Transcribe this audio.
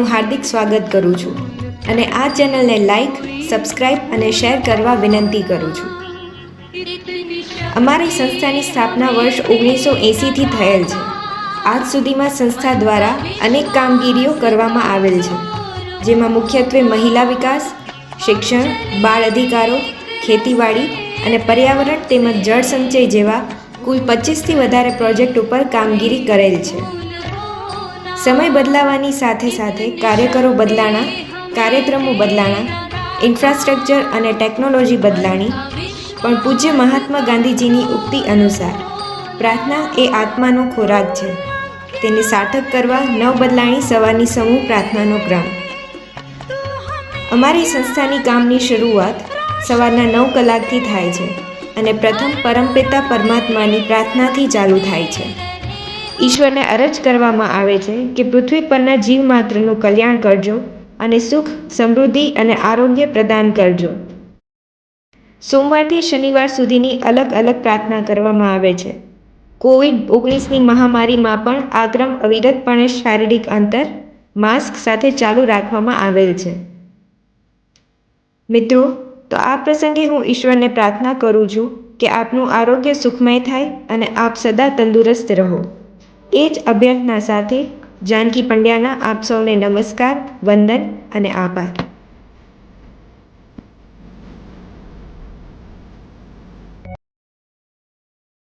આપનું હાર્દિક સ્વાગત કરું છું અને આ ચેનલને લાઈક, સબસ્ક્રાઇબ અને શેર કરવા વિનંતી કરું છું. અમારી સંસ્થાની સ્થાપના વર્ષ 1980થી થયેલ છે. આજ સુધીમાં સંસ્થા દ્વારા અનેક કામગીરીઓ કરવામાં આવેલ છે, જેમાં મુખ્યત્વે મહિલા વિકાસ, શિક્ષણ, બાળ અધિકારો, ખેતીવાડી અને પર્યાવરણ તેમજ જળ સંચય જેવા કુલ 25થી વધારે પ્રોજેક્ટ ઉપર કામગીરી કરેલ છે. સમય બદલાવાની સાથે સાથે કાર્યકરો બદલાણા, કાર્યક્રમો બદલાણા, ઇન્ફ્રાસ્ટ્રક્ચર અને ટેકનોલોજી બદલાણી, પણ પૂજ્ય મહાત્મા ગાંધીજીની ઉક્તિ અનુસાર પ્રાર્થના એ આત્માનો ખોરાક છે. તેને સાર્થક કરવા નવ બદલાણી સવારની સમૂહ પ્રાર્થનાનો ક્રમ. અમારી સંસ્થાની કામની શરૂઆત સવારના 9 કલાકથી થાય છે અને પ્રથમ પરમપિતા પરમાત્માની પ્રાર્થનાથી ચાલુ થાય છે. ઈશ્વરને અરજ કરવામાં આવે છે કે પૃથ્વી પરના જીવ માત્રનું કલ્યાણ કરજો અને સુખ, સમૃદ્ધિ અને આરોગ્ય પ્રદાન કરજો. સોમવારથી શનિવાર સુધીની અલગ અલગ પ્રાર્થના કરવામાં આવે છે. કોવિડ-19ની મહામારીમાં પણ આ ક્રમ અવિરતપણે શારીરિક અંતર, માસ્ક સાથે ચાલુ રાખવામાં આવેલ છે. મિત્રો, તો આ પ્રસંગે હું ઈશ્વરને પ્રાર્થના કરું છું કે આપનું આરોગ્ય સુખમય થાય અને આપ સદા તંદુરસ્ત રહો. એ જ અભ્યર્થના સાથે જાનકી પંડ્યાના આપ સૌને નમસ્કાર, વંદન અને આભાર.